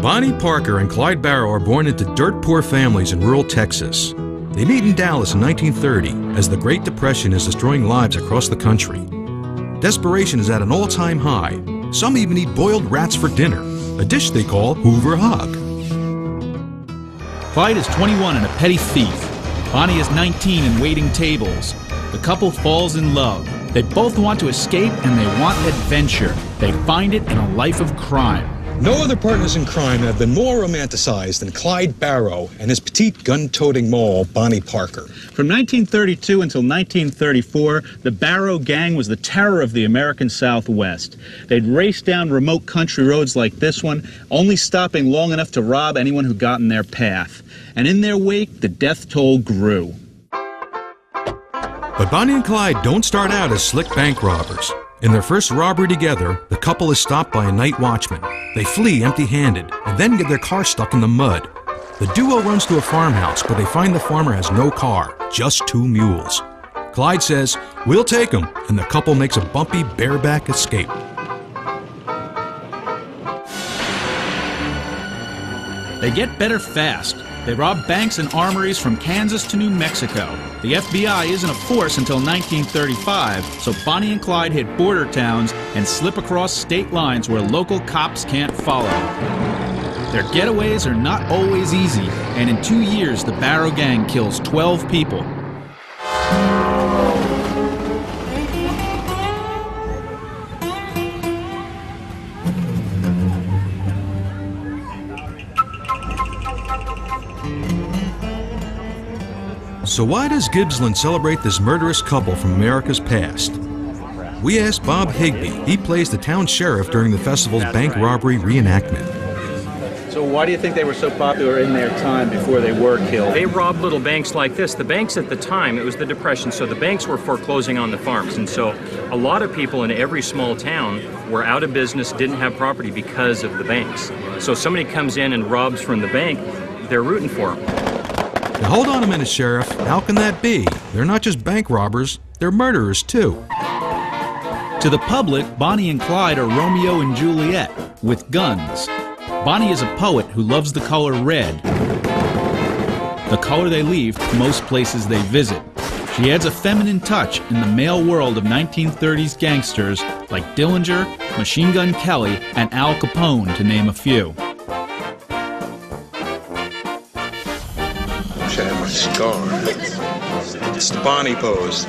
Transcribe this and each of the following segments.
Bonnie Parker and Clyde Barrow are born into dirt-poor families in rural Texas. They meet in Dallas in 1930 as the Great Depression is destroying lives across the country. Desperation is at an all-time high. Some even eat boiled rats for dinner, a dish they call Hoover Hog. Clyde is 21 and a petty thief. Bonnie is 19 and waiting tables. The couple falls in love. They both want to escape and they want adventure. They find it in a life of crime. No other partners in crime have been more romanticized than Clyde Barrow and his petite gun-toting moll, Bonnie Parker. From 1932 until 1934, the Barrow gang was the terror of the American Southwest. They'd race down remote country roads like this one, only stopping long enough to rob anyone who got in their path. And in their wake, the death toll grew. But Bonnie and Clyde don't start out as slick bank robbers. In their first robbery together, the couple is stopped by a night watchman. They flee empty-handed and then get their car stuck in the mud. The duo runs to a farmhouse, but they find the farmer has no car, just 2 mules. Clyde says, "We'll take them," and the couple makes a bumpy bareback escape. They get better fast. They rob banks and armories from Kansas to New Mexico. The FBI isn't a force until 1935, so Bonnie and Clyde hit border towns and slip across state lines where local cops can't follow. Their getaways are not always easy, and in 2 years, the Barrow gang kills 12 people. So why does Gibbsland celebrate this murderous couple from America's past? We asked Bob Higby. He plays the town sheriff during the festival's bank robbery reenactment. So why do you think they were so popular in their time before they were killed? They robbed little banks like this. The banks at the time, it was the Depression, so the banks were foreclosing on the farms. And so a lot of people in every small town were out of business, didn't have property because of the banks. So somebody comes in and robs from the bank, they're rooting for them. Now hold on a minute, Sheriff. How can that be? They're not just bank robbers, they're murderers too. To the public, Bonnie and Clyde are Romeo and Juliet, with guns. Bonnie is a poet who loves the color red, the color they leave most places they visit. She adds a feminine touch in the male world of 1930s gangsters like Dillinger, Machine Gun Kelly, and Al Capone, to name a few. I have my scar. It's the Bonnie pose.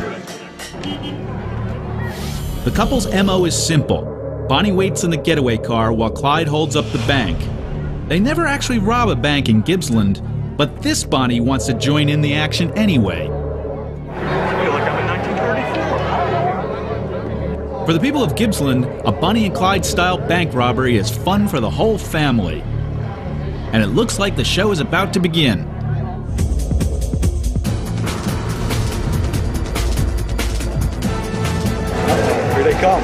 The couple's MO is simple. Bonnie waits in the getaway car while Clyde holds up the bank. They never actually rob a bank in Gibbsland, but this Bonnie wants to join in the action anyway. I feel like I'm in 1934. For the people of Gibbsland, a Bonnie and Clyde-style bank robbery is fun for the whole family. And it looks like the show is about to begin. Here they come.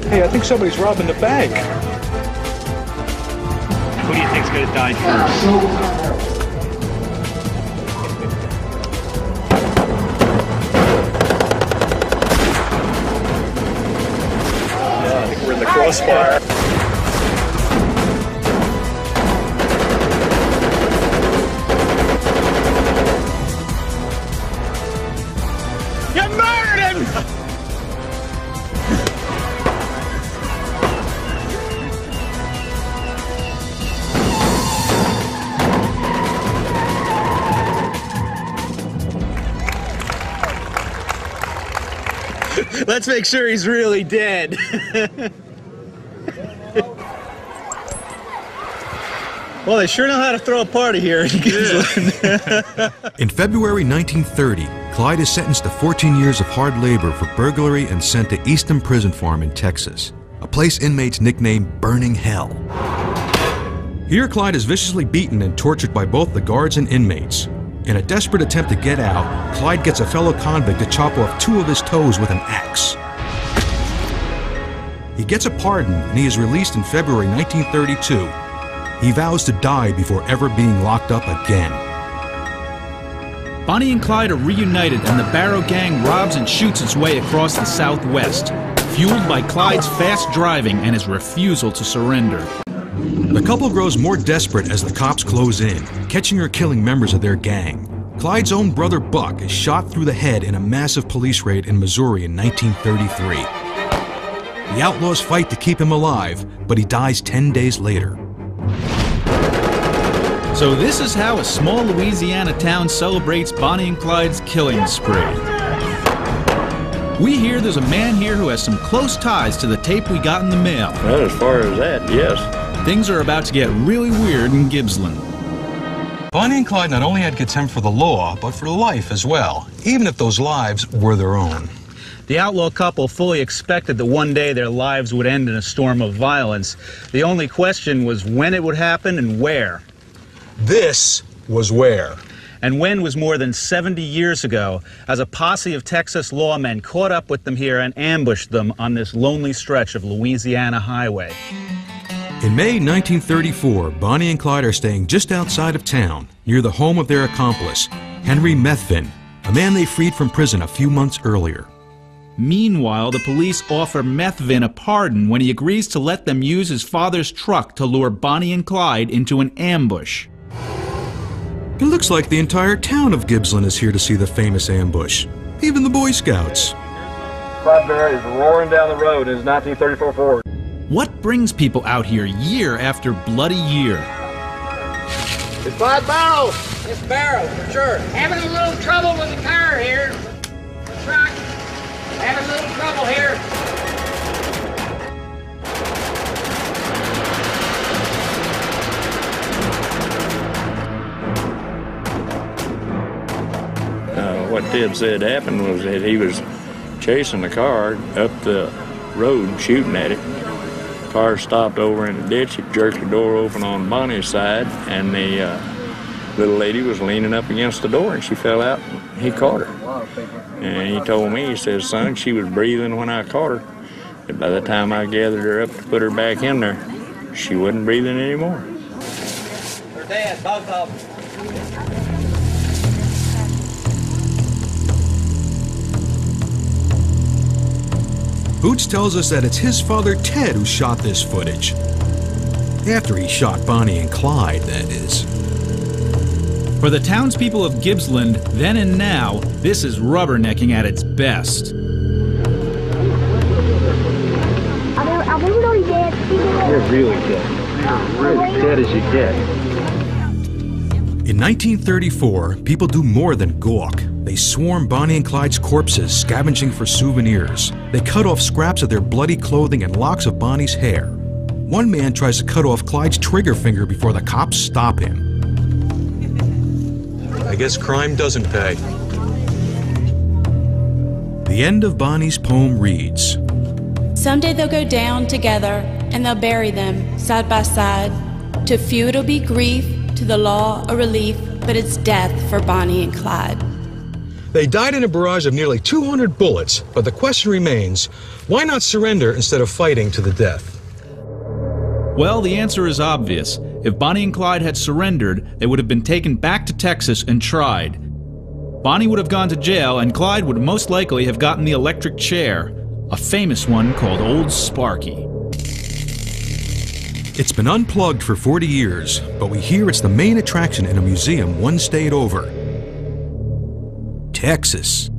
Hey, I think somebody's robbing the bank. Who do you think's gonna die first? Yeah, I think we're in the crossfire. You murdered him! Let's make sure he's really dead. Well, they sure know how to throw a party here in Gibbsland. In February 1930, Clyde is sentenced to 14 years of hard labor for burglary and sent to Eastham Prison Farm in Texas, a place inmates nicknamed Burning Hell. Here, Clyde is viciously beaten and tortured by both the guards and inmates. In a desperate attempt to get out, Clyde gets a fellow convict to chop off 2 of his toes with an axe. He gets a pardon and he is released in February 1932. He vows to die before ever being locked up again. Bonnie and Clyde are reunited and the Barrow gang robs and shoots its way across the Southwest. fueled by Clyde's fast driving and his refusal to surrender. The couple grows more desperate as the cops close in, catching or killing members of their gang. Clyde's own brother Buck is shot through the head in a massive police raid in Missouri in 1933. The outlaws fight to keep him alive, but he dies 10 days later. So this is how a small Louisiana town celebrates Bonnie and Clyde's killing spree. We hear there's a man here who has some close ties to the tape we got in the mail. Well, as far as that, yes. Things are about to get really weird in Gibbsland. Bonnie and Clyde not only had contempt for the law, but for life as well, even if those lives were their own. The outlaw couple fully expected that one day their lives would end in a storm of violence. The only question was when it would happen and where. This was where. And when was more than 70 years ago, as a posse of Texas lawmen caught up with them here and ambushed them on this lonely stretch of Louisiana highway. In May 1934, Bonnie and Clyde are staying just outside of town, near the home of their accomplice, Henry Methvin, a man they freed from prison a few months earlier. Meanwhile, the police offer Methvin a pardon when he agrees to let them use his father's truck to lure Bonnie and Clyde into an ambush. It looks like the entire town of Gibbsland is here to see the famous ambush. Even the Boy Scouts. Clyde Bear is roaring down the road in his 1934 Ford. What brings people out here year after bloody year? It's Clyde Barrow! It's Barrow, for sure. Having a little trouble with the car here. Truck. Having a little trouble here. What Ted said happened was that he was chasing the car up the road, shooting at it. The car stopped over in a ditch. It jerked the door open on Bonnie's side, and the little lady was leaning up against the door, and she fell out, and he caught her. And he told me, he says, son, she was breathing when I caught her. And by the time I gathered her up to put her back in there, she wasn't breathing anymore. They're dead, both of them. Boots tells us that it's his father Ted who shot this footage. After he shot Bonnie and Clyde, that is. For the townspeople of Gibbsland, then and now, this is rubbernecking at its best. Are they really dead? You're really dead. You're as dead as you get. In 1934, people do more than gawk. They swarm Bonnie and Clyde's corpses, scavenging for souvenirs. They cut off scraps of their bloody clothing and locks of Bonnie's hair. One man tries to cut off Clyde's trigger finger before the cops stop him. I guess crime doesn't pay. The end of Bonnie's poem reads, Someday they'll go down together and they'll bury them side by side. To few it'll be grief, to the law a relief, but it's death for Bonnie and Clyde. They died in a barrage of nearly 200 bullets, but the question remains, why not surrender instead of fighting to the death? Well, the answer is obvious. If Bonnie and Clyde had surrendered, they would have been taken back to Texas and tried. Bonnie would have gone to jail, and Clyde would most likely have gotten the electric chair, a famous one called Old Sparky. It's been unplugged for 40 years, but we hear it's the main attraction in a museum one state over. Texas.